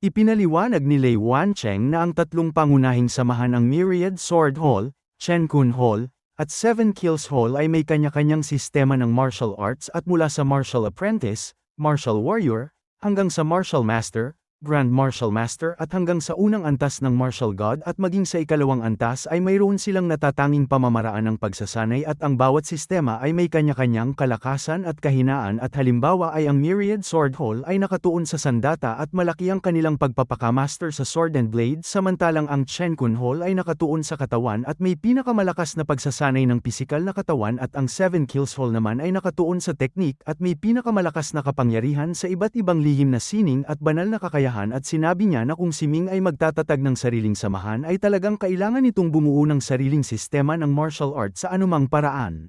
Ipinaliwanag ni Lei Wancheng na ang tatlong pangunahing samahan ang Myriad Sword Hall, Chen Kun Hall, at Seven Kills Hall ay may kanya-kanyang sistema ng martial arts at mula sa Martial Apprentice, Martial Warrior, hanggang sa Martial Master, Grand Martial Master at hanggang sa unang antas ng Martial God at maging sa ikalawang antas ay mayroon silang natatanging pamamaraan ng pagsasanay at ang bawat sistema ay may kanya-kanyang kalakasan at kahinaan at halimbawa ay ang Myriad Sword Hall ay nakatuon sa sandata at malaki ang kanilang pagpapakamaster sa sword and blade samantalang ang Chen Kun Hall ay nakatuon sa katawan at may pinakamalakas na pagsasanay ng pisikal na katawan at ang Seven Kills Hall naman ay nakatuon sa teknik at may pinakamalakas na kapangyarihan sa iba't ibang lihim na sining at banal na kakayahan at sinabi niya na kung si Ming ay magtatatag ng sariling samahan ay talagang kailangan nitong bumuo ng sariling sistema ng martial arts sa anumang paraan.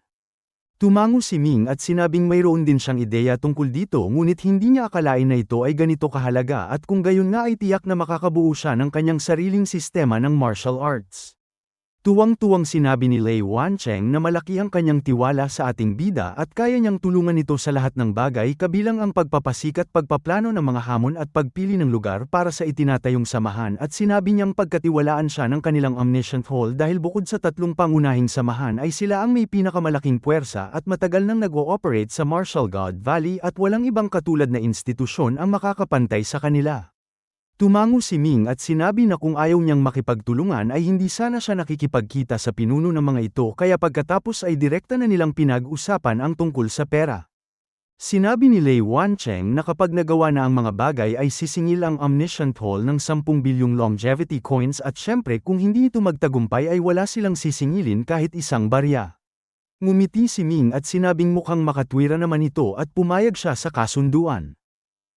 Tumango si Ming at sinabing mayroon din siyang ideya tungkol dito ngunit hindi niya akalain na ito ay ganito kahalaga at kung gayon nga ay tiyak na makakabuo siya ng kanyang sariling sistema ng martial arts. Tuwang-tuwang sinabi ni Lei Wancheng na malaki ang kanyang tiwala sa ating bida at kaya niyang tulungan ito sa lahat ng bagay kabilang ang pagpapasikat, pagpaplano ng mga hamon at pagpili ng lugar para sa itinatayong samahan at sinabi niyang pagkatiwalaan siya ng kanilang Omniscient Hall dahil bukod sa tatlong pangunahing samahan ay sila ang may pinakamalaking puwersa at matagal nang nag-ooperate sa Martial God Valley at walang ibang katulad na institusyon ang makakapantay sa kanila. Tumango si Ming at sinabi na kung ayaw niyang makipagtulungan ay hindi sana siya nakikipagkita sa pinuno ng mga ito kaya pagkatapos ay direkta na nilang pinag-usapan ang tungkol sa pera. Sinabi ni Lei Wancheng na kapag nagawa na ang mga bagay ay sisingil ang Omniscient Hall ng 10 bilyong longevity coins at syempre kung hindi ito magtagumpay ay wala silang sisingilin kahit isang barya. Ngumiti si Ming at sinabing mukhang makatwira naman ito at pumayag siya sa kasunduan.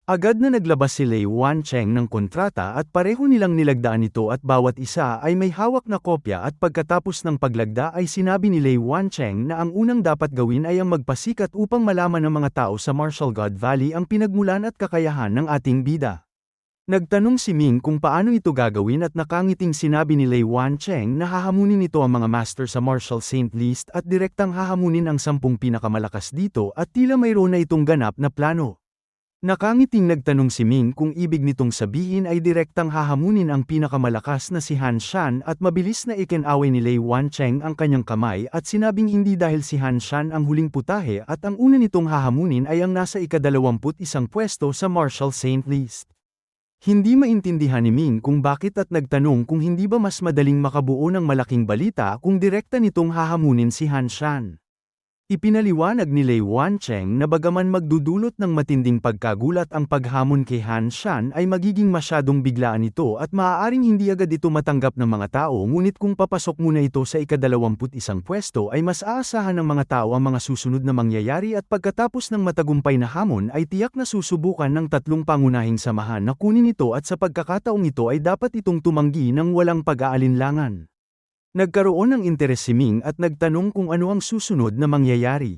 Agad na naglabas si Lei Wancheng ng kontrata at pareho nilang nilagdaan ito at bawat isa ay may hawak na kopya at pagkatapos ng paglagda ay sinabi ni Lei Wancheng na ang unang dapat gawin ay ang magpasikat upang malaman ng mga tao sa Martial God Valley ang pinagmulan at kakayahan ng ating bida. Nagtanong si Ming kung paano ito gagawin at nakangiting sinabi ni Lei Wancheng na hahamunin ito ang mga master sa Martial Saint List at direktang hahamunin ang 10 pinakamalakas dito at tila mayroon na itong ganap na plano. Nakangiting nagtanong si Ming kung ibig nitong sabihin ay direktang hahamunin ang pinakamalakas na si Han Shan at mabilis na ikinaway ni Lei Wancheng ang kanyang kamay at sinabing hindi dahil si Han Shan ang huling putahe at ang una nitong hahamunin ay ang nasa ika-21 pwesto sa Martial Saint List. Hindi maintindihan ni Ming kung bakit at nagtanong kung hindi ba mas madaling makabuo ng malaking balita kung direkta nitong hahamunin si Han Shan. Ipinaliwanag ni Lei Wancheng na bagaman magdudulot ng matinding pagkagulat ang paghamon kay Han Shan ay magiging masyadong biglaan ito at maaaring hindi agad ito matanggap ng mga tao ngunit kung papasok muna ito sa ika-21 pwesto ay mas aasahan ng mga tao ang mga susunod na mangyayari at pagkatapos ng matagumpay na hamon ay tiyak na susubukan ng tatlong pangunahing samahan na kunin ito at sa pagkakataong ito ay dapat itong tumanggi ng walang pag-aalinlangan. Nagkaroon ng interes si Ming at nagtanong kung ano ang susunod na mangyayari.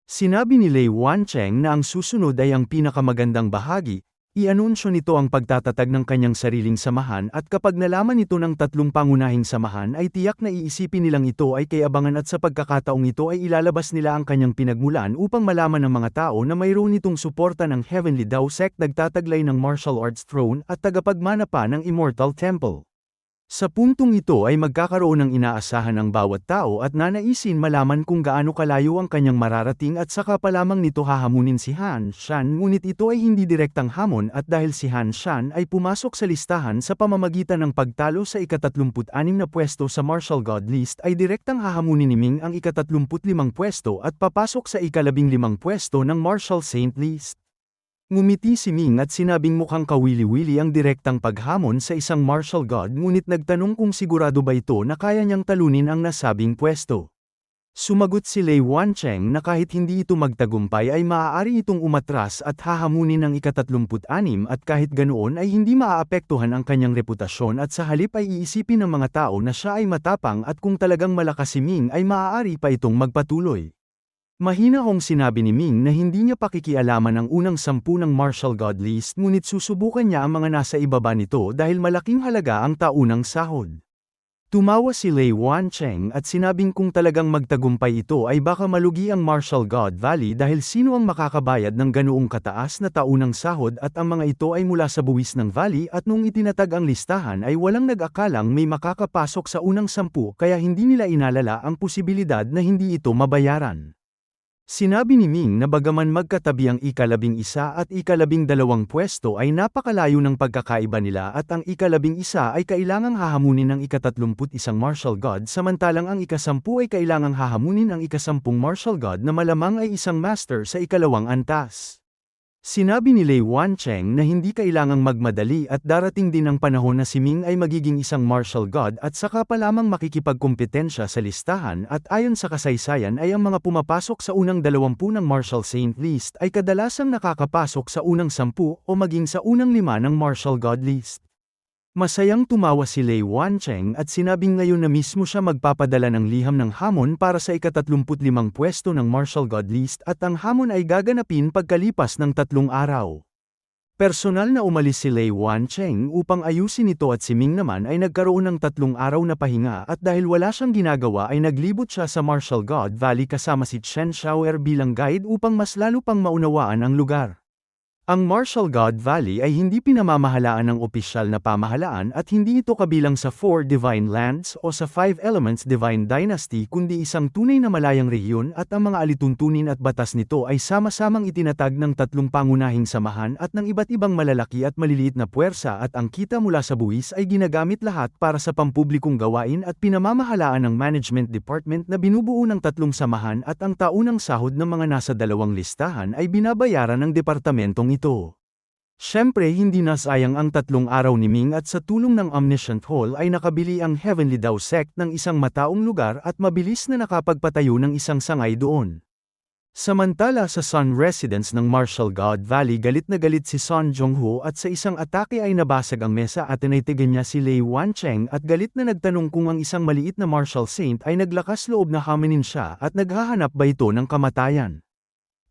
Sinabi ni Lei Wancheng na ang susunod ay ang pinakamagandang bahagi, i-anunsyo nito ang pagtatatag ng kanyang sariling samahan at kapag nalaman ito ng tatlong pangunahing samahan ay tiyak na iisipin nilang ito ay kay-abangan at sa pagkakataong ito ay ilalabas nila ang kanyang pinagmulan upang malaman ng mga tao na mayroon itong suporta ng Heavenly Dao Sect nagtataglay ng martial arts throne at tagapagmana pa ng Immortal Temple. Sa puntong ito ay magkakaroon ng inaasahan ang bawat tao at nanaisin malaman kung gaano kalayo ang kanyang mararating at saka pa lamang nito hahamunin si Han Shan ngunit ito ay hindi direktang hamon at dahil si Han Shan ay pumasok sa listahan sa pamamagitan ng pagtalo sa ika-36 na pwesto sa Martial God List ay direktang hahamunin ni Ming ang ika-35 pwesto at papasok sa ika-15 pwesto ng Martial Saint List. Ngumiti si Ming at sinabing mukhang kawili-wili ang direktang paghamon sa isang martial god ngunit nagtanong kung sigurado ba ito na kaya niyang talunin ang nasabing pwesto. Sumagot si Lei Wancheng na kahit hindi ito magtagumpay ay maaari itong umatras at hahamunin ang ika-36 at kahit ganoon ay hindi maaapektuhan ang kanyang reputasyon at sa halip ay iisipin ng mga tao na siya ay matapang at kung talagang malakas si Ming ay maaari pa itong magpatuloy. Mahinahong sinabi ni Ming na hindi niya pakikialaman ang unang 10 ng Martial God List ngunit susubukan niya ang mga nasa ibaba nito dahil malaking halaga ang taunang sahod. Tumawa si Lei Wancheng at sinabing kung talagang magtagumpay ito ay baka malugi ang Marshall God Valley dahil sino ang makakabayad ng ganoong kataas na taunang sahod at ang mga ito ay mula sa buwis ng valley at nung itinatag ang listahan ay walang nag-akalang may makakapasok sa unang 10 kaya hindi nila inalala ang posibilidad na hindi ito mabayaran. Sinabi ni Ming na bagaman magkatabi ang ika-11 at ika-12 pwesto ay napakalayo ng pagkakaiba nila at ang ika-11 ay kailangang hahamunin ng ika-31 Martial God samantalang ang ika-10 ay kailangang hahamunin ang ika-10 Martial God na malamang ay isang master sa ikalawang antas. Sinabi ni Lei Wancheng na hindi kailangang magmadali at darating din ang panahon na si Ming ay magiging isang martial god at saka pa lamang makikipagkumpetensya sa listahan at ayon sa kasaysayan ay ang mga pumapasok sa unang 20 ng Martial Saint list ay kadalasang nakakapasok sa unang 10 o maging sa unang 5 ng Martial God list. Masayang tumawa si Lei Wancheng at sinabing ngayon na mismo siya magpapadala ng liham ng hamon para sa ika-35 pwesto ng Martial God list at ang hamon ay gaganapin pagkalipas ng 3 araw. Personal na umalis si Lei Wancheng upang ayusin ito at si Ming naman ay nagkaroon ng 3 araw na pahinga at dahil wala siyang ginagawa ay naglibot siya sa Martial God Valley kasama si Chen Xiaoer bilang guide upang mas lalo pang maunawaan ang lugar. Ang Martial God Valley ay hindi pinamamahalaan ng opisyal na pamahalaan at hindi ito kabilang sa 4 Divine Lands o sa 5 Elements Divine Dynasty kundi isang tunay na malayang rehiyon at ang mga alituntunin at batas nito ay sama-samang itinatag ng 3 pangunahing samahan at ng iba't ibang malalaki at maliliit na puwersa at ang kita mula sa buwis ay ginagamit lahat para sa pampublikong gawain at pinamamahalaan ng Management Department na binubuo ng 3 samahan at ang taunang sahod ng mga nasa 2 listahan ay binabayaran ng departamentong ito. Siyempre hindi nasayang ang 3 araw ni Ming at sa tulong ng Omniscient Hall ay nakabili ang Heavenly Dao Sect ng isang mataong lugar at mabilis na nakapagpatayo ng isang sangay doon. Samantala sa Sun Residence ng Martial God Valley galit na galit si Son Jongho at sa isang atake ay nabasag ang mesa at tinitigan niya si Lei Wancheng at galit na nagtanong kung ang isang maliit na Martial Saint ay naglakas loob na haminin siya at naghahanap ba ito ng kamatayan.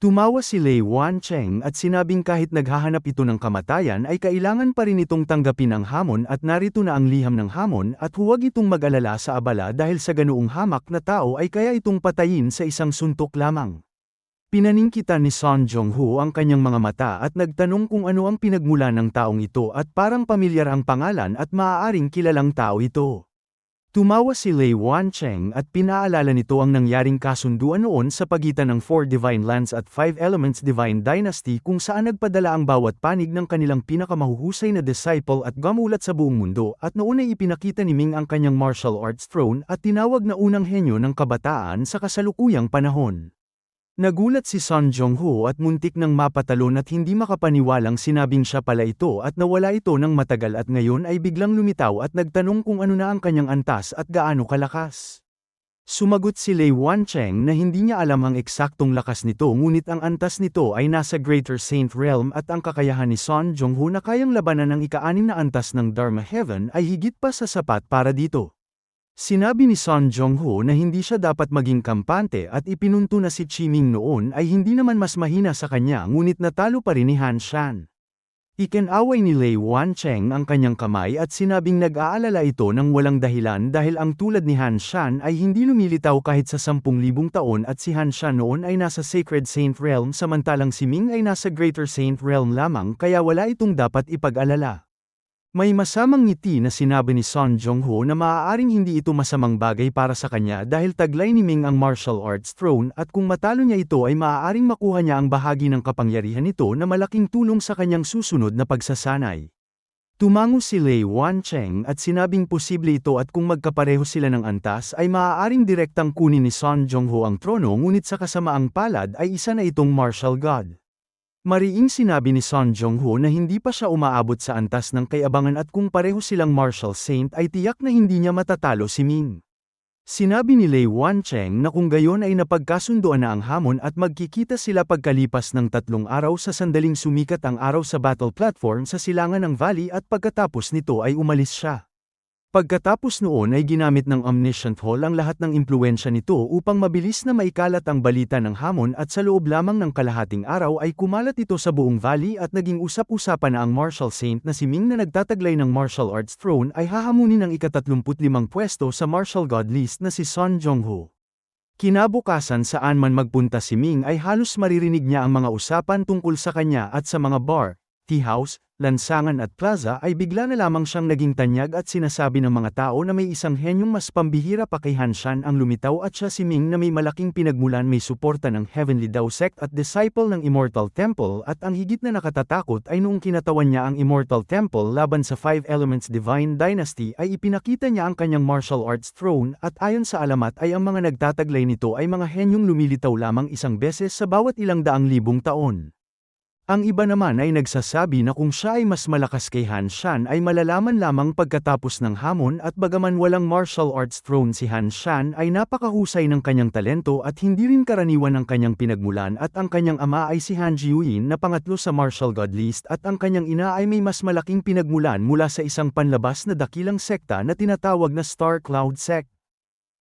Tumawa si Lei Wancheng at sinabing kahit naghahanap ito ng kamatayan ay kailangan pa rin itong tanggapin ang hamon at narito na ang liham ng hamon at huwag itong mag-alala sa abala dahil sa ganoong hamak na tao ay kaya itong patayin sa isang suntok lamang. Pinaningkitan ni Son Jongho ang kanyang mga mata at nagtanong kung ano ang pinagmulan ng taong ito at parang pamilyar ang pangalan at maaaring kilalang tao ito. Tumawa si Lei Wancheng at pinaalala nito ang nangyaring kasunduan noon sa pagitan ng 4 Divine Lands at 5 Elements Divine Dynasty kung saan nagpadala ang bawat panig ng kanilang pinakamahuhusay na disciple at gamulat sa buong mundo at noon ay ipinakita ni Ming ang kanyang martial arts throne at tinawag na unang henyo ng kabataan sa kasalukuyang panahon. Nagulat si Son Jongho at muntik nang mapatalon at hindi makapaniwalang sinabing siya pala ito at nawala ito ng matagal at ngayon ay biglang lumitaw at nagtanong kung ano na ang kanyang antas at gaano kalakas. Sumagot si Lei Wancheng na hindi niya alam ang eksaktong lakas nito ngunit ang antas nito ay nasa Greater Saint Realm at ang kakayahan ni Son Jongho na kayang labanan ng ika-6 na antas ng Dharma Heaven ay higit pa sa sapat para dito. Sinabi ni Son Jongho na hindi siya dapat maging kampante at ipinunto na si Chiming noon ay hindi naman mas mahina sa kanya ngunit natalo pa rin ni Han Shan. Ikinaway ni Lei Wancheng ang kanyang kamay at sinabing nag-aalala ito ng walang dahilan dahil ang tulad ni Han Shan ay hindi lumilitaw kahit sa 10,000 taon at si Han Shan noon ay nasa Sacred Saint Realm samantalang si Ming ay nasa Greater Saint Realm lamang kaya wala itong dapat ipag-alala. May masamang ngiti na sinabi ni Son Jongho na maaaring hindi ito masamang bagay para sa kanya dahil taglay ni Ming ang martial arts throne at kung matalo niya ito ay maaaring makuha niya ang bahagi ng kapangyarihan nito na malaking tulong sa kanyang susunod na pagsasanay. Tumango si Lei Wancheng at sinabing posible ito at kung magkapareho sila ng antas ay maaaring direktang kunin ni Son Jongho ang trono ngunit sa kasamaang palad ay isa na itong martial god. Mariing sinabi ni Son Jongho na hindi pa siya umaabot sa antas ng kayabangan at kung pareho silang martial saint ay tiyak na hindi niya matatalo si Ming. Sinabi ni Lei Wancheng na kung gayon ay napagkasunduan na ang hamon at magkikita sila pagkalipas ng 3 araw sa sandaling sumikat ang araw sa battle platform sa silangan ng valley at pagkatapos nito ay umalis siya. Pagkatapos noon ay ginamit ng Omniscient Hall ang lahat ng impluwensya nito upang mabilis na maikalat ang balita ng hamon at sa loob lamang ng kalahating araw ay kumalat ito sa buong valley at naging usap-usapan na ang martial saint na si Ming na nagtataglay ng martial arts throne ay hahamunin ng ika-35 pwesto sa martial god list na si Sun Jongho. Kinabukasan saan man magpunta si Ming ay halos maririnig niya ang mga usapan tungkol sa kanya at sa mga bar, tea house, lansangan at plaza ay bigla na lamang siyang naging tanyag at sinasabi ng mga tao na may isang henyong mas pambihira pa kay Han Shan ang lumitaw at siya si Ming na may malaking pinagmulan may suporta ng Heavenly Dao Sect at disciple ng Immortal Temple at ang higit na nakatatakot ay noong kinatawan niya ang Immortal Temple laban sa Five Elements Divine Dynasty ay ipinakita niya ang kanyang martial arts throne at ayon sa alamat ay ang mga nagtataglay nito ay mga henyong lumilitaw lamang isang beses sa bawat ilang daang libong taon. Ang iba naman ay nagsasabi na kung siya ay mas malakas kay Han Shan ay malalaman lamang pagkatapos ng hamon at bagaman walang martial arts throne si Han Shan ay napakahusay ng kanyang talento at hindi rin karaniwan ang kanyang pinagmulan at ang kanyang ama ay si Han Jiuyin na pangatlo sa martial god list at ang kanyang ina ay may mas malaking pinagmulan mula sa isang panlabas na dakilang sekta na tinatawag na Star Cloud Sect.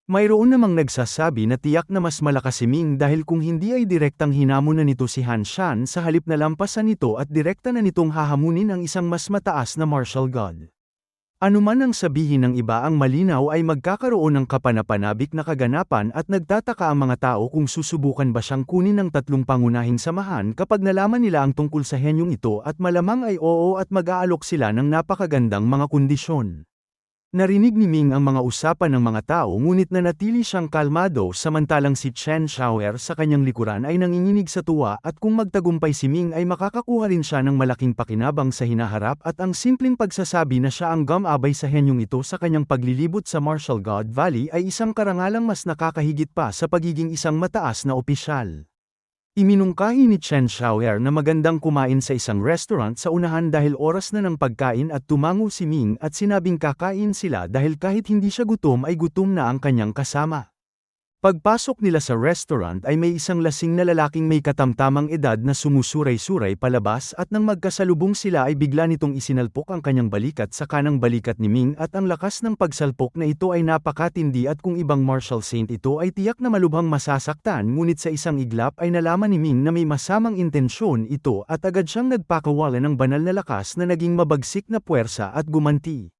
Mayroon namang nagsasabi na tiyak na mas malakas si Ming dahil kung hindi ay direktang hinamon na nito si Han Shan sa halip na lampasan nito at direkta na nitong hahamunin ang isang mas mataas na martial god. Anuman ang sabihin ng iba ang malinaw ay magkakaroon ng kapanapanabik na kaganapan at nagtataka ang mga tao kung susubukan ba siyang kunin ng tatlong pangunahing samahan kapag nalaman nila ang tungkol sa henyong ito at malamang ay oo at mag-aalok sila ng napakagandang mga kondisyon. Narinig ni Ming ang mga usapan ng mga tao ngunit nanatili siyang kalmado samantalang si Chen Xiaoer sa kanyang likuran ay nanginginig sa tuwa at kung magtagumpay si Ming ay makakakuha rin siya ng malaking pakinabang sa hinaharap at ang simpleng pagsasabi na siya ang gumabay sa henyong ito sa kanyang paglilibot sa Martial God Valley ay isang karangalang mas nakakahigit pa sa pagiging isang mataas na opisyal. Iminungkahi ni Chen Xiaoer na magandang kumain sa isang restaurant sa unahan dahil oras na ng pagkain at tumango si Ming at sinabing kakain sila dahil kahit hindi siya gutom ay gutom na ang kanyang kasama. Pagpasok nila sa restaurant ay may isang lasing na lalaking may katamtamang edad na sumusuray-suray palabas at nang magkasalubong sila ay bigla nitong isinalpok ang kanyang balikat sa kanang balikat ni Ming at ang lakas ng pagsalpok na ito ay napakatindi at kung ibang martial saint ito ay tiyak na malubhang masasaktan ngunit sa isang iglap ay nalaman ni Ming na may masamang intensyon ito at agad siyang nagpakawala ng banal na lakas na naging mabagsik na puwersa at gumanti.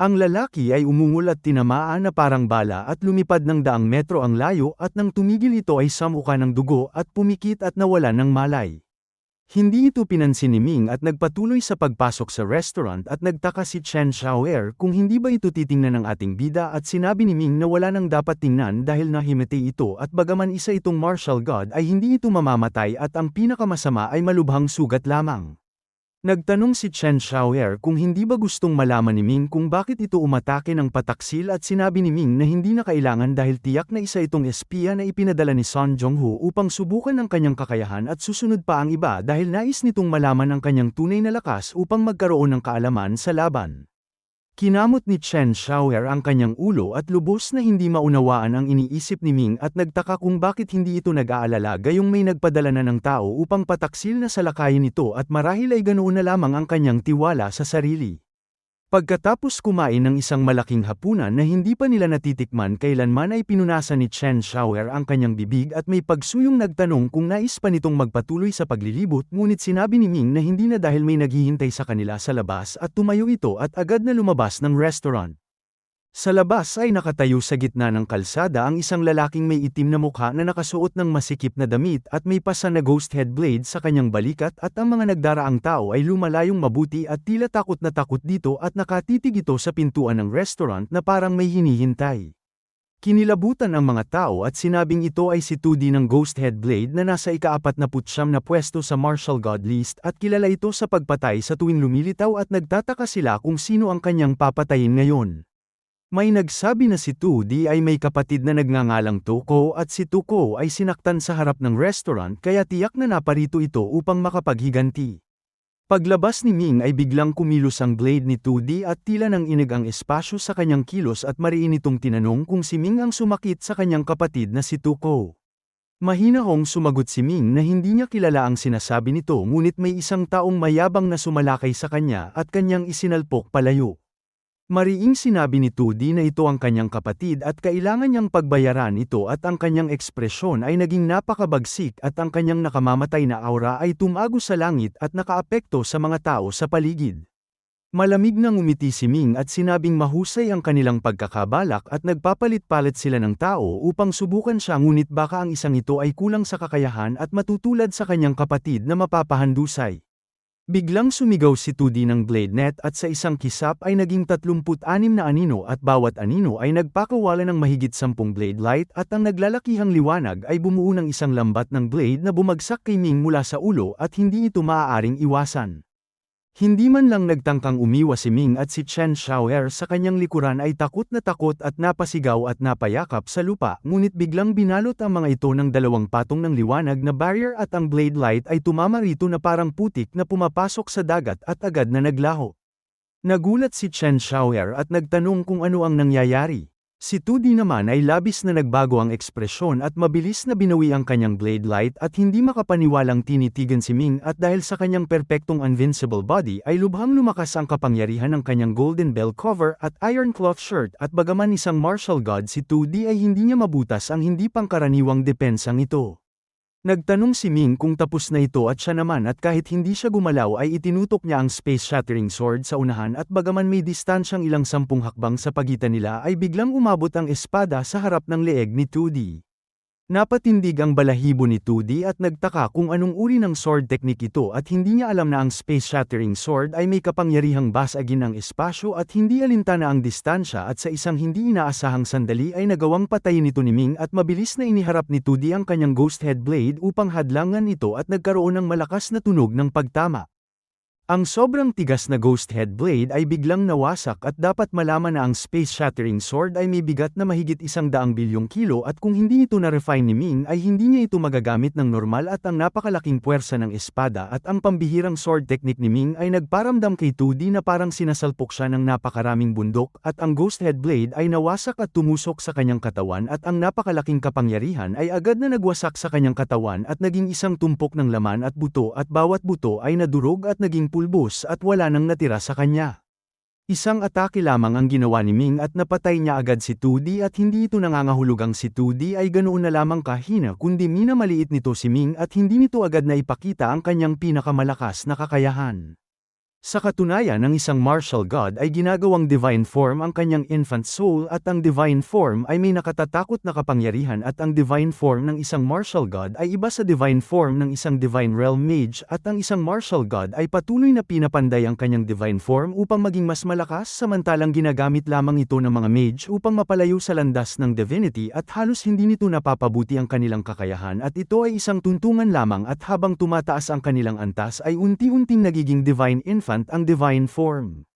Ang lalaki ay umungol at tinamaan na parang bala at lumipad ng daang metro ang layo at nang tumigil ito ay samuka ng dugo at pumikit at nawalan ng malay. Hindi ito pinansin ni Ming at nagpatuloy sa pagpasok sa restaurant at nagtaka si Chen Xiaoer kung hindi ba ito titingnan ng ating bida at sinabi ni Ming na wala nang dapat tingnan dahil nahimete ito at bagaman isa itong martial god ay hindi ito mamamatay at ang pinakamasama ay malubhang sugat lamang. Nagtanong si Chen Xiaoer kung hindi ba gustong malaman ni Ming kung bakit ito umatake ng pataksil at sinabi ni Ming na hindi na kailangan dahil tiyak na isa itong espiya na ipinadala ni Sun Jongho upang subukan ang kanyang kakayahan at susunod pa ang iba dahil nais nitong malaman ang kanyang tunay na lakas upang magkaroon ng kaalaman sa laban. Kinamot ni Chen Xiaoer ang kanyang ulo at lubos na hindi maunawaan ang iniisip ni Ming at nagtaka kung bakit hindi ito nag-aalala gayong may nagpadala na ng tao upang pataksil na salakayin ito at marahil ay ganoon na lamang ang kanyang tiwala sa sarili. Pagkatapos kumain ng isang malaking hapunan na hindi pa nila natitikman kailanman ay pinunasan ni Chen Xiaoer ang kanyang bibig at may pagsuyong nagtanong kung nais pa nitong magpatuloy sa paglilibot ngunit sinabi ni Ming na hindi na dahil may naghihintay sa kanila sa labas at tumayo ito at agad na lumabas ng restaurant. Sa labas ay nakatayo sa gitna ng kalsada ang isang lalaking may itim na mukha na nakasuot ng masikip na damit at may pasa na ghost head blade sa kanyang balikat at ang mga nagdaraang tao ay lumalayong mabuti at tila takot na takot dito at nakatitig ito sa pintuan ng restaurant na parang may hinihintay. Kinilabutan ang mga tao at sinabing ito ay si Tudi ng Ghost Head Blade na nasa ika-49 na pwesto sa Martial God List at kilala ito sa pagpatay sa tuwing lumilitaw at nagtataka sila kung sino ang kanyang papatayin ngayon. May nagsabi na si Tudi ay may kapatid na nagngangalang Tuko at si Tuko ay sinaktan sa harap ng restaurant kaya tiyak na naparito ito upang makapaghiganti. Paglabas ni Ming ay biglang kumilos ang blade ni Tudi at tila nang inig ang espasyo sa kanyang kilos at mariin itong tinanong kung si Ming ang sumakit sa kanyang kapatid na si Tuko. Mahinahong sumagot si Ming na hindi niya kilala ang sinasabi nito ngunit may isang taong mayabang na sumalakay sa kanya at kanyang isinalpok palayo. Mariing sinabi ni Tudi na ito ang kanyang kapatid at kailangan niyang pagbayaran ito at ang kanyang ekspresyon ay naging napakabagsik at ang kanyang nakamamatay na aura ay tumago sa langit at nakaapekto sa mga tao sa paligid. Malamig nang umiti si Ming at sinabing mahusay ang kanilang pagkakabalak at nagpapalit-palit sila ng tao upang subukan siya ngunit baka ang isang ito ay kulang sa kakayahan at matutulad sa kanyang kapatid na mapapahandusay. Biglang sumigaw si Tudi ng Blade Net at sa isang kisap ay naging 36 na anino at bawat anino ay nagpakawala ng mahigit 10 blade light at ang naglalakihang liwanag ay bumuo ng isang lambat ng blade na bumagsak kay Ming mula sa ulo at hindi ito maaaring iwasan. Hindi man lang nagtangkang umiwas si Ming at si Chen Xiaoer sa kanyang likuran ay takot at napasigaw at napayakap sa lupa ngunit biglang binalot ang mga ito ng dalawang patong ng liwanag na barrier at ang blade light ay tumama rito na parang putik na pumapasok sa dagat at agad na naglaho. Nagulat si Chen Xiaoer at nagtanong kung ano ang nangyayari. Si Tudi naman ay labis na nagbago ang ekspresyon at mabilis na binawi ang kanyang blade light at hindi makapaniwalang tinitigan si Ming at dahil sa kanyang perpektong invincible body ay lubhang lumakas ang kapangyarihan ng kanyang golden bell cover at iron cloth shirt at bagaman isang martial god si Tudi ay hindi niya mabutas ang hindi pangkaraniwang depensang ito. Nagtanong si Ming kung tapos na ito at siya naman at kahit hindi siya gumalaw ay itinutok niya ang space-shattering sword sa unahan at bagaman may distansyang ilang 10 hakbang sa pagitan nila ay biglang umabot ang espada sa harap ng leeg ni Tudi. Napatindig ang balahibo ni Tudi at nagtaka kung anong uri ng sword technique ito at hindi niya alam na ang space-shattering sword ay may kapangyarihang basagin ang espasyo at hindi alintana ang distansya at sa isang hindi inaasahang sandali ay nagawang patayin ito ni Ming at mabilis na iniharap ni Tudi ang kanyang ghost head blade upang hadlangan ito at nagkaroon ng malakas na tunog ng pagtama. Ang sobrang tigas na ghost head blade ay biglang nawasak at dapat malaman na ang space-shattering sword ay may bigat na mahigit 100 bilyong kilo at kung hindi ito na-refine ni Ming ay hindi niya ito magagamit ng normal at ang napakalaking puwersa ng espada at ang pambihirang sword technique ni Ming ay nagparamdam kay Tudi na parang sinasalpok siya ng napakaraming bundok at ang ghost head blade ay nawasak at tumusok sa kanyang katawan at ang napakalaking kapangyarihan ay agad na nagwasak sa kanyang katawan at naging isang tumpok ng laman at buto at bawat buto ay nadurog at naging pulbos at wala nang natira sa kanya. Isang atake lamang ang ginawa ni Ming at napatay niya agad si Tudi at hindi ito nangangahulugang si Tudi ay ganoon na lamang kahina kundi minamaliit nito si Ming at hindi nito agad na ipakita ang kanyang pinakamalakas na kakayahan. Sa katunayan ng isang martial god ay ginagawang divine form ang kanyang infant soul at ang divine form ay may nakatatakot na kapangyarihan at ang divine form ng isang martial god ay iba sa divine form ng isang divine realm mage at ang isang martial god ay patuloy na pinapanday ang kanyang divine form upang maging mas malakas samantalang ginagamit lamang ito ng mga mage upang mapalayo sa landas ng divinity at halos hindi nito napapabuti ang kanilang kakayahan at ito ay isang tuntungan lamang at habang tumataas ang kanilang antas ay unti-unting nagiging divine infant ang divine form.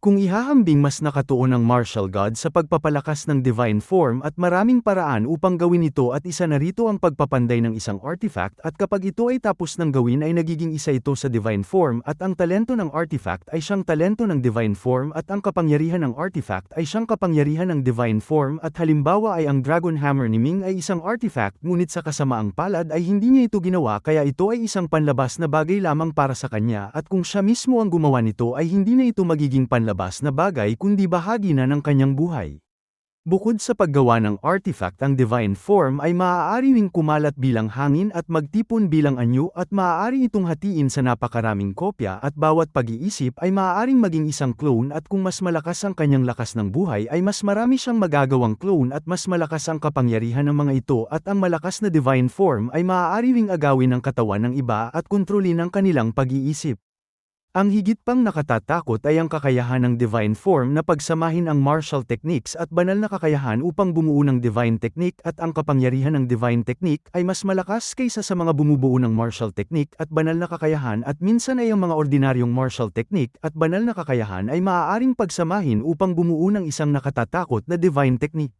Kung ihahambing mas nakatuon ang martial god sa pagpapalakas ng divine form at maraming paraan upang gawin ito at isa na rito ang pagpapanday ng isang artifact at kapag ito ay tapos ng gawin ay nagiging isa ito sa divine form at ang talento ng artifact ay siyang talento ng divine form at ang kapangyarihan ng artifact ay siyang kapangyarihan ng divine form at halimbawa ay ang Dragon Hammer ni Ming ay isang artifact ngunit sa kasamaang palad ay hindi niya ito ginawa kaya ito ay isang panlabas na bagay lamang para sa kanya at kung siya mismo ang gumawa nito ay hindi na ito magiging panlabas na bagay kundi bahagi na ng kanyang buhay. Bukod sa paggawa ng artifact ang divine form ay maaari ring kumalat bilang hangin at magtipon bilang anyo at maaari itong hatiin sa napakaraming kopya at bawat pag-iisip ay maaaring maging isang clone at kung mas malakas ang kanyang lakas ng buhay ay mas marami siyang magagawang clone at mas malakas ang kapangyarihan ng mga ito at ang malakas na divine form ay maaari ring agawin ang katawan ng iba at kontrolin ang kanilang pag-iisip. Ang higit pang nakatatakot ay ang kakayahan ng divine form na pagsamahin ang martial techniques at banal na kakayahan upang bumuo ng divine technique at ang kapangyarihan ng divine technique ay mas malakas kaysa sa mga bumubuo ng martial technique at banal na kakayahan at minsan ay ang mga ordinaryong martial technique at banal na kakayahan ay maaaring pagsamahin upang bumuo ng isang nakatatakot na divine technique.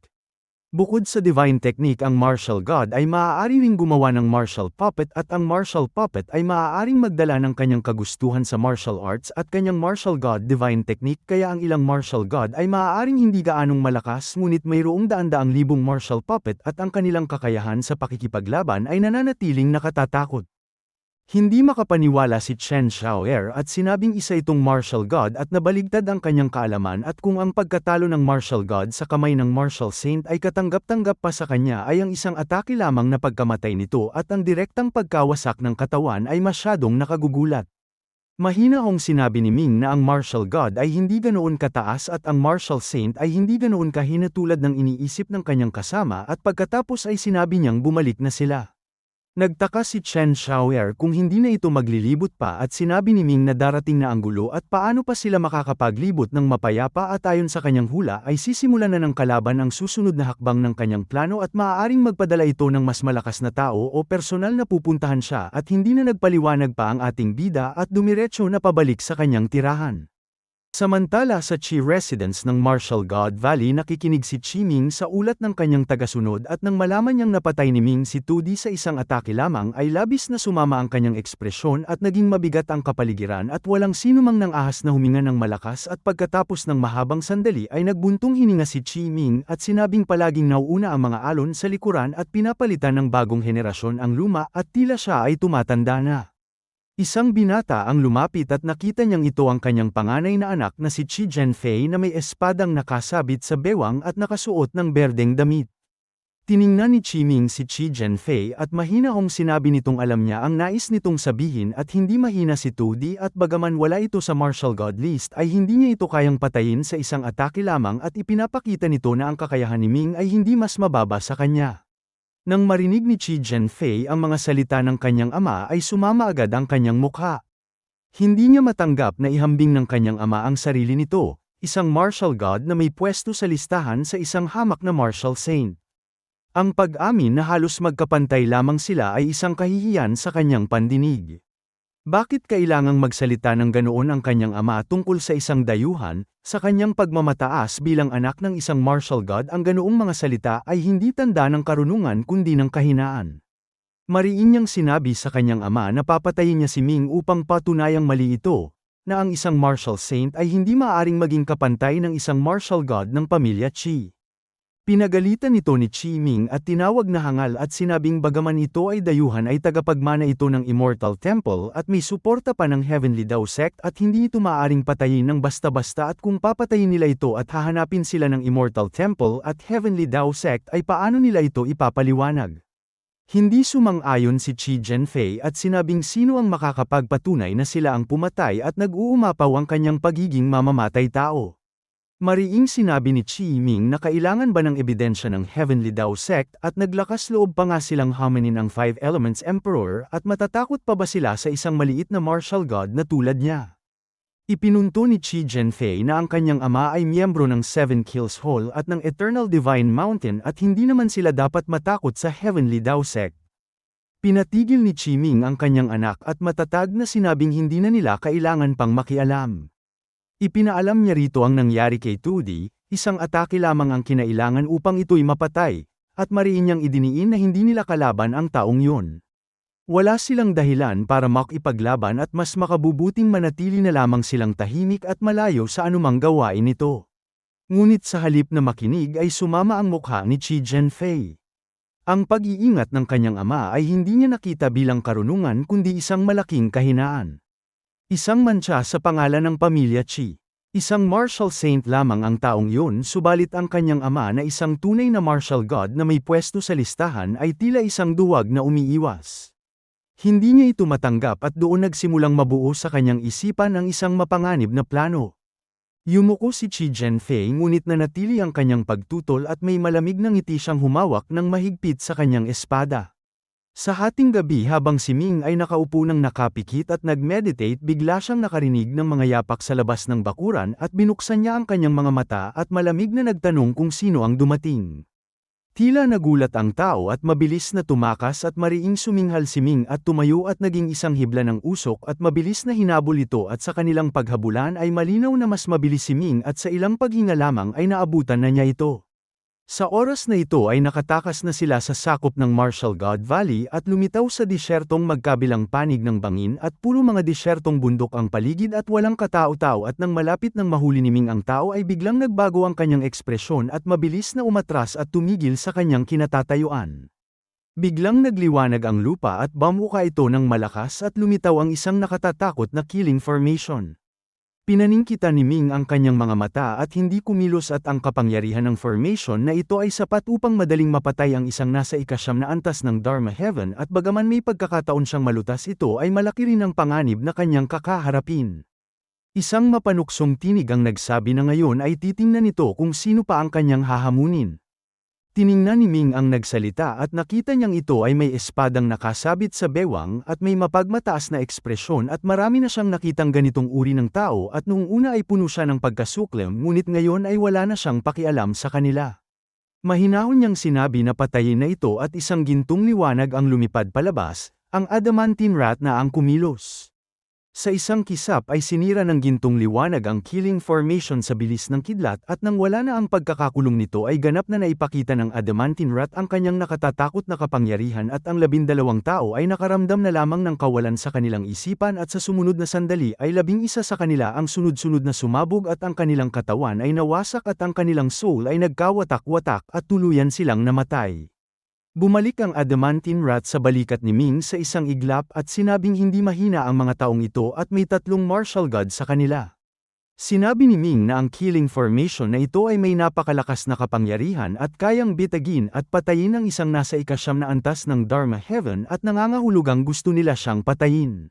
Bukod sa divine technique ang martial god ay maaari ring gumawa ng martial puppet at ang martial puppet ay maaaring magdala ng kanyang kagustuhan sa martial arts at kanyang martial god divine technique kaya ang ilang martial god ay maaaring hindi gaanong malakas ngunit mayroong daan-daang libong martial puppet at ang kanilang kakayahan sa pakikipaglaban ay nananatiling nakatatakot. Hindi makapaniwala si Chen Xiaoer at sinabing isa itong martial god at nabaligtad ang kanyang kaalaman at kung ang pagkatalo ng martial god sa kamay ng martial saint ay katanggap-tanggap pa sa kanya ay ang isang atake lamang na pagkamatay nito at ang direktang pagkawasak ng katawan ay masyadong nakagugulat. Mahinahong sinabi ni Ming na ang martial god ay hindi ganoon kataas at ang martial saint ay hindi ganoon kahina tulad ng iniisip ng kanyang kasama at pagkatapos ay sinabi niyang bumalik na sila. Nagtaka si Chen Xiaoer kung hindi na ito maglilibot pa at sinabi ni Ming na darating na ang gulo at paano pa sila makakapaglibot ng mapayapa at ayon sa kanyang hula ay sisimulan na ng kalaban ang susunod na hakbang ng kanyang plano at maaaring magpadala ito ng mas malakas na tao o personal na pupuntahan siya at hindi na nagpaliwanag pa ang ating bida at dumiretso na pabalik sa kanyang tirahan. Samantala sa Qi residence ng Martial God Valley nakikinig si Qi Ming sa ulat ng kanyang tagasunod at nang malaman niyang napatay ni Ming si Tudi sa isang atake lamang ay labis na sumama ang kanyang ekspresyon at naging mabigat ang kapaligiran at walang sinumang nang ahas na huminga ng malakas at pagkatapos ng mahabang sandali ay nagbuntong hininga si Qi Ming at sinabing palaging nauuna ang mga alon sa likuran at pinapalitan ng bagong henerasyon ang luma at tila siya ay tumatanda na. Isang binata ang lumapit at nakita niyang ito ang kanyang panganay na anak na si Qi Zhenfei na may espadang nakasabit sa bewang at nakasuot ng berdeng damit. Tiningnan ni Qi Ming si Qi Zhenfei at mahinahong sinabi nitong alam niya ang nais nitong sabihin at hindi mahina si Tudi at bagaman wala ito sa martial god list ay hindi niya ito kayang patayin sa isang atake lamang at ipinapakita nito na ang kakayahan ni Ming ay hindi mas mababa sa kanya. Nang marinig ni Qi Zhenfei ang mga salita ng kanyang ama ay sumama agad ang kanyang mukha. Hindi niya matanggap na ihambing ng kanyang ama ang sarili nito, isang martial god na may pwesto sa listahan sa isang hamak na martial saint. Ang pag-amin na halos magkapantay lamang sila ay isang kahihiyan sa kanyang pandinig. Bakit kailangang magsalita ng ganoon ang kanyang ama tungkol sa isang dayuhan, sa kanyang pagmamataas bilang anak ng isang martial god ang ganoong mga salita ay hindi tanda ng karunungan kundi ng kahinaan. Mariin niyang sinabi sa kanyang ama na papatayin niya si Ming upang patunayang mali ito, na ang isang martial saint ay hindi maaaring maging kapantay ng isang martial god ng pamilya Qi. Pinagalitan ito ni Qi Ming at tinawag na hangal at sinabing bagaman ito ay dayuhan ay tagapagmana ito ng Immortal Temple at may suporta pa ng Heavenly Dao Sect at hindi ito maaaring patayin ng basta-basta at kung papatayin nila ito at hahanapin sila ng Immortal Temple at Heavenly Dao Sect ay paano nila ito ipapaliwanag. Hindi sumang-ayon si Qi Zhenfei at sinabing sino ang makakapagpatunay na sila ang pumatay at nag-uumapaw ang kanyang pagiging mamamatay tao. Mariing sinabi ni Qi Ming na kailangan ba ng ebidensya ng Heavenly Dao Sect at naglakas loob pa nga silang haminin ang Five Elements Emperor at matatakot pa ba sila sa isang maliit na martial god na tulad niya. Ipinunto ni Qi Zhenfei na ang kanyang ama ay miyembro ng Seven Kills Hall at ng Eternal Divine Mountain at hindi naman sila dapat matakot sa Heavenly Dao Sect. Pinatigil ni Qi Ming ang kanyang anak at matatag na sinabing hindi na nila kailangan pang makialam. Ipinaalam niya rito ang nangyari kay Tudi, isang atake lamang ang kinailangan upang ito'y mapatay, at mariin niyang idiniin na hindi nila kalaban ang taong yun. Wala silang dahilan para makipaglaban at mas makabubuting manatili na lamang silang tahimik at malayo sa anumang gawain nito. Ngunit sa halip na makinig ay sumama ang mukha ni Qi Zhenfei. Ang pag-iingat ng kanyang ama ay hindi niya nakita bilang karunungan kundi isang malaking kahinaan. Isang mantsa sa pangalan ng pamilya Qi. Isang martial saint lamang ang taong yun subalit ang kanyang ama na isang tunay na martial god na may pwesto sa listahan ay tila isang duwag na umiiwas. Hindi niya ito matanggap at doon nagsimulang mabuo sa kanyang isipan ang isang mapanganib na plano. Yumuko si Qi Zhenfei ngunit nanatili ang kanyang pagtutol at may malamig na ngiti siyang humawak ng mahigpit sa kanyang espada. Sa hating gabi habang si Ming ay nakaupo ng nakapikit at nag-meditate bigla siyang nakarinig ng mga yapak sa labas ng bakuran at binuksan niya ang kanyang mga mata at malamig na nagtanong kung sino ang dumating. Tila nagulat ang tao at mabilis na tumakas at mariing suminghal si Ming at tumayo at naging isang hibla ng usok at mabilis na hinabol ito at sa kanilang paghabulan ay malinaw na mas mabilis si Ming at sa ilang paghinga lamang ay naabutan na niya ito. Sa oras na ito ay nakatakas na sila sa sakop ng Martial God Valley at lumitaw sa disyertong magkabilang panig ng bangin at puro mga disyertong bundok ang paligid at walang katao-tao at nang malapit ng mahuli ni Ming ang tao ay biglang nagbago ang kanyang ekspresyon at mabilis na umatras at tumigil sa kanyang kinatatayuan. Biglang nagliwanag ang lupa at bumuka ito ng malakas at lumitaw ang isang nakatatakot na killing formation. Pinaningkitan ni Ming ang kanyang mga mata at hindi kumilos at ang kapangyarihan ng formation na ito ay sapat upang madaling mapatay ang isang nasa ikasyam na antas ng Dharma Heaven at bagaman may pagkakataon siyang malutas ito ay malaki rin ang panganib na kanyang kakaharapin. Isang mapanuksong tinig ang nagsabi na ngayon ay titingnan nito kung sino pa ang kanyang hahamunin. Tiningnan ni Ming ang nagsalita at nakita niyang ito ay may espadang nakasabit sa bewang at may mapagmataas na ekspresyon at marami na siyang nakitang ganitong uri ng tao at noong una ay puno siya ng pagkasuklam ngunit ngayon ay wala na siyang pakialam sa kanila. Mahinahon niyang sinabi na patayin na ito at isang gintong liwanag ang lumipad palabas, ang adamantine rat na ang kumilos. Sa isang kisap ay sinira ng gintong liwanag ang killing formation sa bilis ng kidlat at nang wala na ang pagkakakulong nito ay ganap na naipakita ng adamantine rat ang kanyang nakatatakot na kapangyarihan at ang 12 tao ay nakaramdam na lamang ng kawalan sa kanilang isipan at sa sumunod na sandali ay 11 sa kanila ang sunod-sunod na sumabog at ang kanilang katawan ay nawasak at ang kanilang soul ay nagkawatak-watak at tuluyan silang namatay. Bumalik ang adamantine rat sa balikat ni Ming sa isang iglap at sinabing hindi mahina ang mga taong ito at may 3 martial god sa kanila. Sinabi ni Ming na ang killing formation na ito ay may napakalakas na kapangyarihan at kayang bitagin at patayin ang isang nasa ikasyam na antas ng Dharma Heaven at nangangahulugang gusto nila siyang patayin.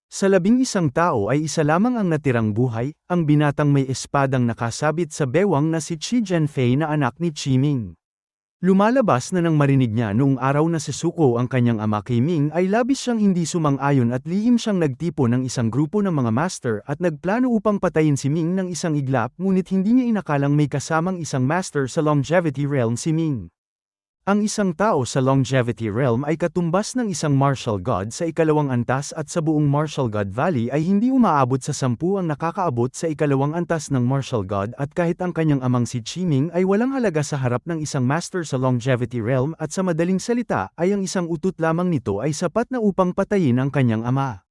Sa 11 tao ay isa lamang ang natirang buhay, ang binatang may espadang nakasabit sa bewang na si Qi Jianfei na anak ni Qi Ming. Lumalabas na nang marinig niya noong araw na sisuko ang kanyang ama kay Ming ay labis siyang hindi sumang-ayon at lihim siyang nagtipo ng isang grupo ng mga master at nagplano upang patayin si Ming ng isang iglap ngunit hindi niya inakalang may kasamang isang master sa Longevity Realm si Ming. Ang isang tao sa Longevity Realm ay katumbas ng isang martial god sa ikalawang antas at sa buong Martial God Valley ay hindi umaabot sa 10 ang nakakaabot sa ikalawang antas ng martial god at kahit ang kanyang amang si Qi Ming ay walang halaga sa harap ng isang master sa Longevity Realm at sa madaling salita ay ang isang utot lamang nito ay sapat na upang patayin ang kanyang ama.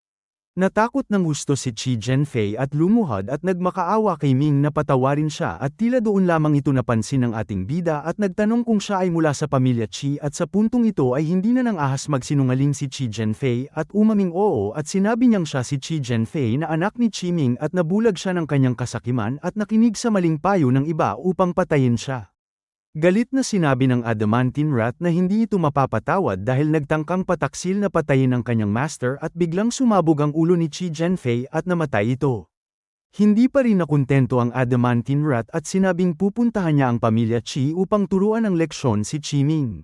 Natakot ng husto si Qi Jianfei at lumuhod at nagmakaawa kay Ming na patawarin siya at tila doon lamang ito napansin ng ating bida at nagtanong kung siya ay mula sa pamilya Qi at sa puntong ito ay hindi na nang ahas magsinungaling si Qi Jianfei at umaming oo at sinabi niyang siya si Qi Jianfei na anak ni Qi Ming at nabulag siya ng kanyang kasakiman at nakinig sa maling payo ng iba upang patayin siya. Galit na sinabi ng adamantine rat na hindi ito mapapatawad dahil nagtangkang pataksil na patayin ang kanyang master at biglang sumabog ang ulo ni Qi Jianfei at namatay ito. Hindi pa rin nakontento ang adamantine rat at sinabing pupuntahan niya ang pamilya Qi upang turuan ng leksyon si Qi Ming.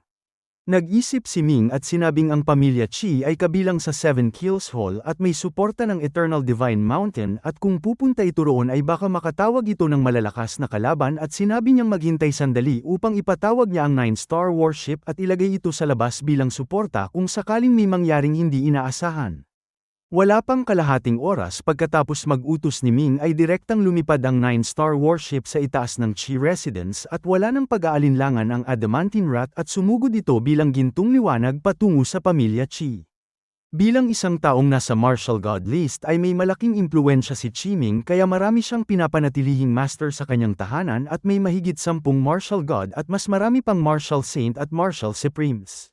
Nag-isip si Ming at sinabing ang pamilya Qi ay kabilang sa 7 Kills Hall at may suporta ng Eternal Divine Mountain at kung pupunta ito roon ay baka makatawag ito ng malalakas na kalaban at sinabi niyang maghintay sandali upang ipatawag niya ang 9-star warship at ilagay ito sa labas bilang suporta kung sakaling may mangyaring hindi inaasahan. Wala pang kalahating oras pagkatapos mag-utos ni Ming ay direktang lumipad ang 9-star warship sa itaas ng Qi Residence at wala nang pag-aalinlangan ang adamantine rat at sumugod ito bilang gintong liwanag patungo sa pamilya Qi. Bilang isang taong nasa martial god list ay may malaking impluwensya si Qi Ming kaya marami siyang pinapanatilihing master sa kanyang tahanan at may mahigit 10 martial god at mas marami pang martial saint at martial supremes.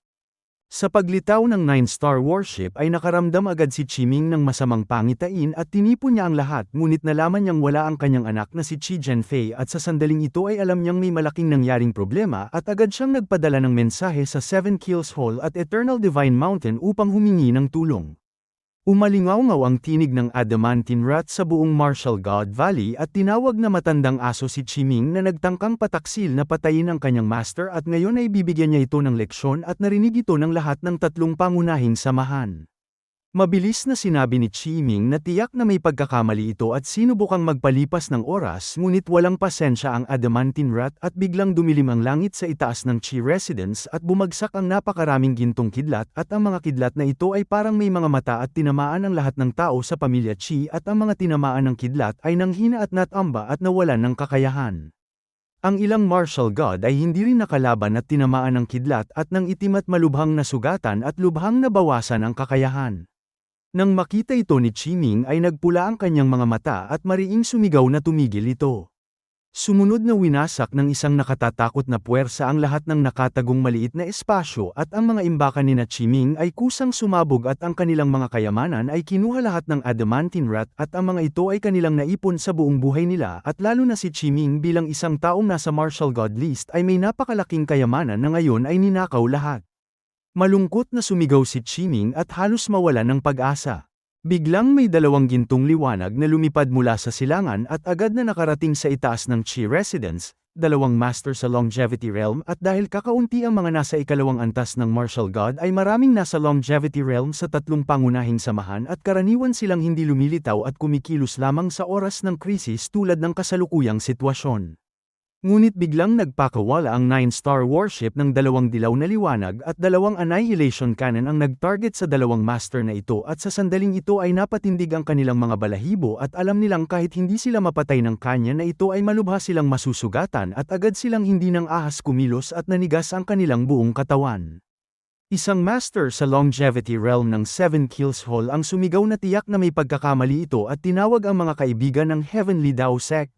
Sa paglitaw ng 9-star warship ay nakaramdam agad si Qi Ming ng masamang pangitain at tinipon niya ang lahat ngunit nalaman niyang wala ang kanyang anak na si Qi Jianfei at sa sandaling ito ay alam niyang may malaking nangyaring problema at agad siyang nagpadala ng mensahe sa 7 Kills Hall at Eternal Divine Mountain upang humingi ng tulong. Umalingaw-ngaw ang tinig ng adamantine rat sa buong Martial God Valley at tinawag na matandang aso si Qi Ming na nagtangkang pataksil na patayin ang kanyang master at ngayon ay bibigyan niya ito ng leksyon at narinig ito ng lahat ng 3 pangunahing samahan. Mabilis na sinabi ni Qi Ming na tiyak na may pagkakamali ito at sinubukang magpalipas ng oras ngunit walang pasensya ang adamantine rat at biglang dumilim ang langit sa itaas ng Qi Residence at bumagsak ang napakaraming gintong kidlat at ang mga kidlat na ito ay parang may mga mata at tinamaan ang lahat ng tao sa pamilya Qi at ang mga tinamaan ng kidlat ay nanghina at natamba at nawalan ng kakayahan. Ang ilang martial god ay hindi rin nakalaban at tinamaan ng kidlat at nang itim at malubhang nasugatan at lubhang nabawasan ang kakayahan. Nang makita ito ni Qi Ming ay nagpula ang kanyang mga mata at mariing sumigaw na tumigil ito. Sumunod na winasak ng isang nakatatakot na puwersa ang lahat ng nakatagong maliit na espasyo at ang mga imbakan ni Chiming ay kusang sumabog at ang kanilang mga kayamanan ay kinuha lahat ng adamantine rat at ang mga ito ay kanilang naipon sa buong buhay nila at lalo na si Chiming bilang isang taong nasa martial god list ay may napakalaking kayamanan na ngayon ay ninakaw lahat. Malungkot na sumigaw si Chiming at halos mawala ng pag-asa. Biglang may dalawang gintong liwanag na lumipad mula sa silangan at agad na nakarating sa itaas ng Chi Residence, dalawang master sa Longevity Realm at dahil kakaunti ang mga nasa ikalawang antas ng Martial God ay maraming nasa Longevity Realm sa tatlong pangunahing samahan at karaniwan silang hindi lumilitaw at kumikilos lamang sa oras ng krisis tulad ng kasalukuyang sitwasyon. Ngunit biglang nagpakawala ang 9-star warship ng dalawang dilaw na liwanag at dalawang annihilation cannon ang nag-target sa dalawang master na ito at sa sandaling ito ay napatindig ang kanilang mga balahibo at alam nilang kahit hindi sila mapatay ng kanya na ito ay malubha silang masusugatan at agad silang hindi ng ahas kumilos at nanigas ang kanilang buong katawan. Isang master sa Longevity Realm ng 7 Kills Hall ang sumigaw na tiyak na may pagkakamali ito at tinawag ang mga kaibigan ng Heavenly Dao Sect.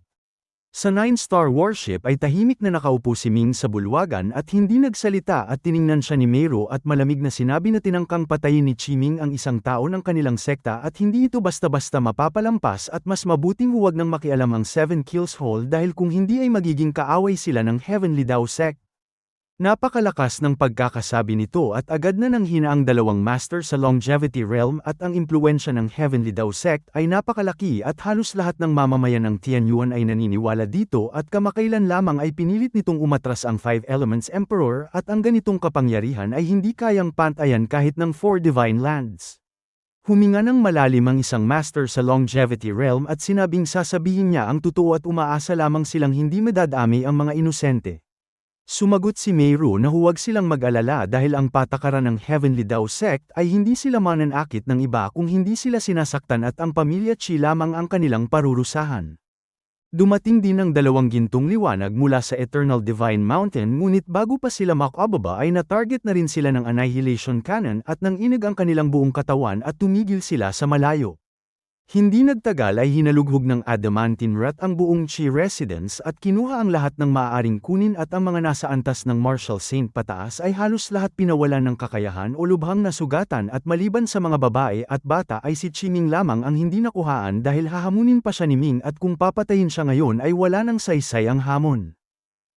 Sa 9-star warship ay tahimik na nakaupo si Ming sa bulwagan at hindi nagsalita at tiningnan siya ni Meiro at malamig na sinabi na tinangkang patayin ni Chiming ang isang tao ng kanilang sekta at hindi ito basta-basta mapapalampas at mas mabuting huwag nang makialam ang 7 Kills Hall dahil kung hindi ay magiging kaaway sila ng Heavenly Dao Sect. Napakalakas ng pagkakasabi nito at agad na nanghina ang dalawang master sa Longevity Realm at ang impluensya ng Heavenly Dao Sect ay napakalaki at halos lahat ng mamamayan ng Tianyuan ay naniniwala dito at kamakailan lamang ay pinilit nitong umatras ang Five Elements Emperor at ang ganitong kapangyarihan ay hindi kayang pantayan kahit ng 4 Divine Lands. Huminga ng malalim ang isang master sa Longevity Realm at sinabing sasabihin niya ang totoo at umaasa lamang silang hindi madadami ang mga inosente. Sumagot si Meiro na huwag silang mag-alala dahil ang patakaran ng Heavenly Dao Sect ay hindi sila mananakit ng iba kung hindi sila sinasaktan at ang pamilya Chi lamang ang kanilang parurusahan. Dumating din ang dalawang gintong liwanag mula sa Eternal Divine Mountain ngunit bago pa sila makababa ay na-target na rin sila ng Annihilation Cannon at nang inig ang kanilang buong katawan at tumigil sila sa malayo. Hindi nagtagal ay hinalughog ng adamantine rat ang buong Chi Residence at kinuha ang lahat ng maaaring kunin at ang mga nasa antas ng Martial Saint pataas ay halos lahat pinawalan ng kakayahan o lubhang nasugatan at maliban sa mga babae at bata ay si Chiming lamang ang hindi nakuhaan dahil hahamunin pa siya ni Ming at kung papatayin siya ngayon ay wala nang saysay ang hamon.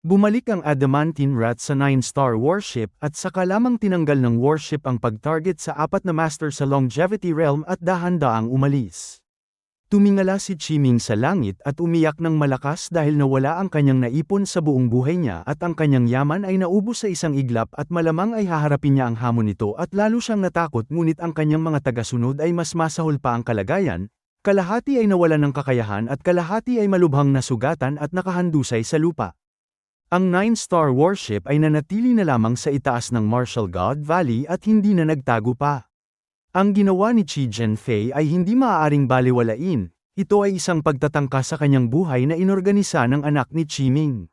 Bumalik ang adamantine rat sa 9-star warship at saka lamang tinanggal ng warship ang pag-target sa 4 na master sa Longevity Realm at dahan-daang umalis. Tumingala si Chiming sa langit at umiyak ng malakas dahil nawala ang kanyang naipon sa buong buhay niya at ang kanyang yaman ay naubos sa isang iglap at malamang ay haharapin niya ang hamon nito at lalo siyang natakot ngunit ang kanyang mga tagasunod ay mas masahol pa ang kalagayan, kalahati ay nawalan ng kakayahan at kalahati ay malubhang nasugatan at nakahandusay sa lupa. Ang 9-star warship ay nanatili na lamang sa itaas ng Martial God Valley at hindi na nagtago pa. Ang ginawa ni Chi Zhenfei ay hindi maaaring balewalain, ito ay isang pagtatangka sa kanyang buhay na inorganisa ng anak ni Chiming.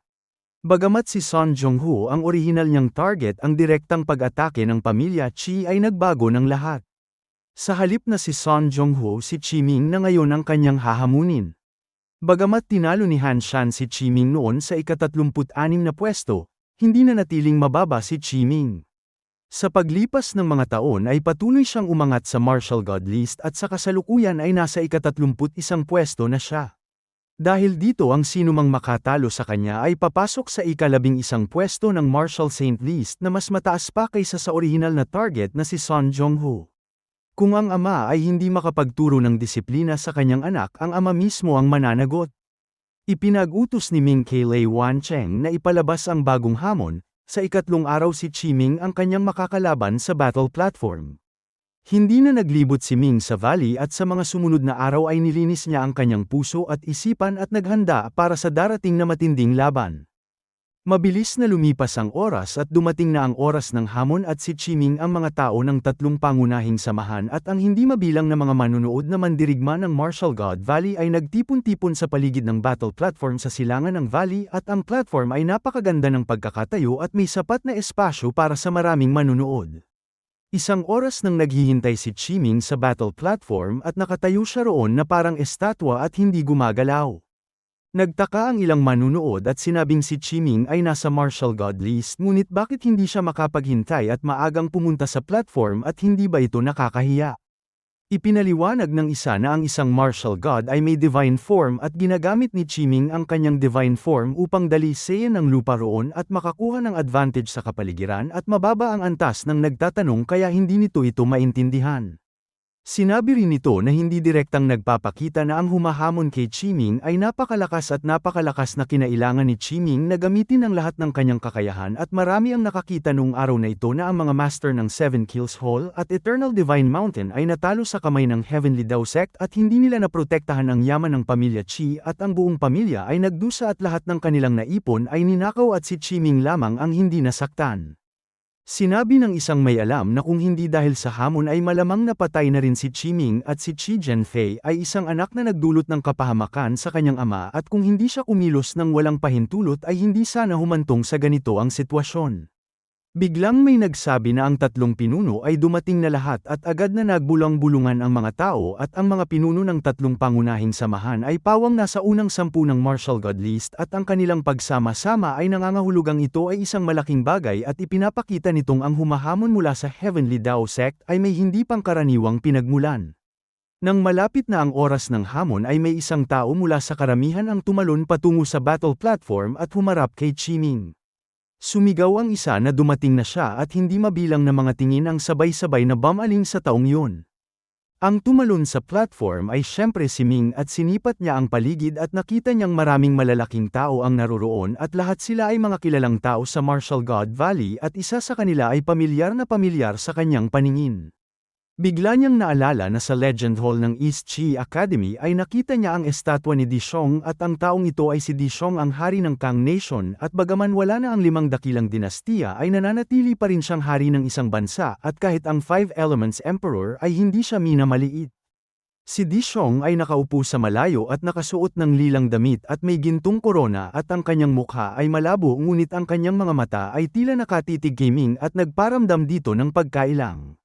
Bagamat si Son Jongho ang orihinal niyang target, ang direktang pag-atake ng pamilya Chi ay nagbago ng lahat. Sa halip na si Son Jongho, si Chiming na ngayon ang kanyang hahamunin. Bagamat tinalo ni Han Shan si Chiming noon sa ika-36 na pwesto, hindi na natiling mababa si Chiming. Sa paglipas ng mga taon ay patuloy siyang umangat sa Martial God list at sa kasalukuyan ay nasa ika-31 pwesto na siya. Dahil dito ang sinumang makatalo sa kanya ay papasok sa ika-11 pwesto ng Martial Saint list na mas mataas pa kaysa sa orihinal na target na si Son Jongho. Kung ang ama ay hindi makapagturo ng disiplina sa kanyang anak, ang ama mismo ang mananagot. Ipinag-utos ni Ming kay Lei Wancheng na ipalabas ang bagong hamon. Sa ika-3 araw si Chiming ang kanyang makakalaban sa battle platform. Hindi na naglibot si Ming sa valley at sa mga sumunod na araw ay nilinis niya ang kanyang puso at isipan at naghanda para sa darating na matinding laban. Mabilis na lumipas ang oras at dumating na ang oras ng hamon at si Chiming ang mga tao ng 3 pangunahing samahan at ang hindi mabilang na mga manunood na mandirigma ng Martial God Valley ay nagtipon-tipon sa paligid ng battle platform sa silangan ng valley at ang platform ay napakaganda ng pagkakatayo at may sapat na espasyo para sa maraming manunood. Isang oras nang naghihintay si Chiming sa battle platform at nakatayo siya roon na parang estatwa at hindi gumagalaw. Nagtaka ang ilang manunood at sinabing si Chiming ay nasa martial god list ngunit bakit hindi siya makapaghintay at maagang pumunta sa platform at hindi ba ito nakakahiya? Ipinaliwanag ng isa na ang isang martial god ay may divine form at ginagamit ni Chiming ang kanyang divine form upang dalisayan ang lupa roon at makakuha ng advantage sa kapaligiran at mababa ang antas ng nagtatanong kaya hindi nito ito maintindihan. Sinabi rin nito na hindi direktang nagpapakita na ang humahamon kay Chiming ay napakalakas na kinailangan ni Chiming na gamitin ang lahat ng kanyang kakayahan at marami ang nakakita noong araw na ito na ang mga master ng Seven Kills Hall at Eternal Divine Mountain ay natalo sa kamay ng Heavenly Dao Sect at hindi nila naprotektahan ang yaman ng pamilya Chi at ang buong pamilya ay nagdusa at lahat ng kanilang naipon ay ninakaw at si Chiming lamang ang hindi nasaktan. Sinabi ng isang may alam na kung hindi dahil sa hamon ay malamang napatay na rin si Chiming at si Chi Jianfei ay isang anak na nagdulot ng kapahamakan sa kanyang ama at kung hindi siya kumilos ng walang pahintulot ay hindi sana humantong sa ganito ang sitwasyon. Biglang may nagsabi na ang tatlong pinuno ay dumating na lahat at agad na nagbulang-bulungan ang mga tao at ang mga pinuno ng tatlong pangunahing samahan ay pawang nasa unang 10 ng martial god list at ang kanilang pagsama-sama ay nangangahulugang ito ay isang malaking bagay at ipinapakita nitong ang humahamon mula sa Heavenly Dao Sect ay may hindi pangkaraniwang pinagmulan. Nang malapit na ang oras ng hamon ay may isang tao mula sa karamihan ang tumalon patungo sa battle platform at humarap kay Chiming. Sumigaw ang isa na dumating na siya at hindi mabilang na mga tingin ang sabay-sabay na bumaling sa taong yun. Ang tumalon sa platform ay syempre si Ming at sinipat niya ang paligid at nakita niyang maraming malalaking tao ang naroroon at lahat sila ay mga kilalang tao sa Martial God Valley at isa sa kanila ay pamilyar sa kanyang paningin. Bigla niyang naalala na sa Legend Hall ng East Chi Academy ay nakita niya ang estatwa ni Dishong at ang taong ito ay si Dishong ang hari ng Kang Nation at bagaman wala na ang 5 dakilang dinastiya ay nananatili pa rin siyang hari ng isang bansa at kahit ang 5 Elements Emperor ay hindi siya minamaliit. Si Dishong ay nakaupo sa malayo at nakasuot ng lilang damit at may gintong korona at ang kanyang mukha ay malabo ngunit ang kanyang mga mata ay tila nakatitig kay Ming at nagparamdam dito ng pagkailang.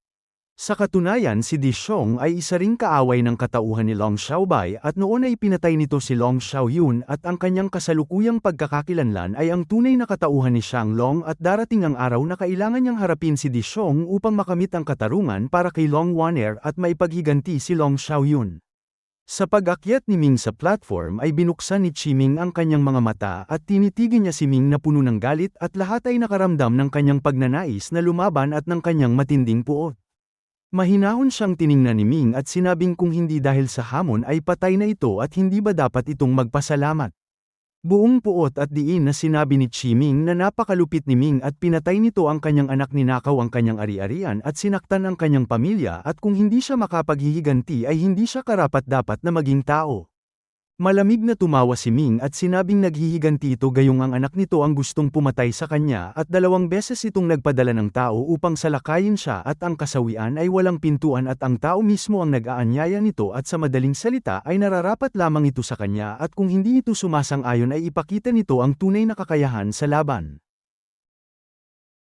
Sa katunayan si Dishong ay isa ring kaaway ng katauhan ni Long Xiaobai at noon ay pinatay nito si Long Xiaoyun at ang kanyang kasalukuyang pagkakakilanlan ay ang tunay na katauhan ni Xianglong at darating ang araw na kailangan niyang harapin si Dishong upang makamit ang katarungan para kay Long Waner at maipaghiganti si Long Xiaoyun. Sa pag-akyat ni Ming sa platform ay binuksan ni Chiming ang kanyang mga mata at tinitigan niya si Ming na puno ng galit at lahat ay nakaramdam ng kanyang pagnanais na lumaban at ng kanyang matinding puot. Mahinahon siyang tiningnan ni Ming at sinabing kung hindi dahil sa hamon ay patay na ito at hindi ba dapat itong magpasalamat. Buong puot at diin na sinabi ni Chiming na napakalupit ni Ming at pinatay nito ang kanyang anak, ninakaw ang kanyang ari-arian at sinaktan ang kanyang pamilya at kung hindi siya makapaghihiganti ay hindi siya karapat-dapat na maging tao. Malamig na tumawa si Ming at sinabing naghihiganti ito gayong ang anak nito ang gustong pumatay sa kanya at 2 beses itong nagpadala ng tao upang salakayin siya at ang kasawian ay walang pintuan at ang tao mismo ang nag-aanyaya nito at sa madaling salita ay nararapat lamang ito sa kanya at kung hindi ito sumasang-ayon ay ipakita nito ang tunay na kakayahan sa laban.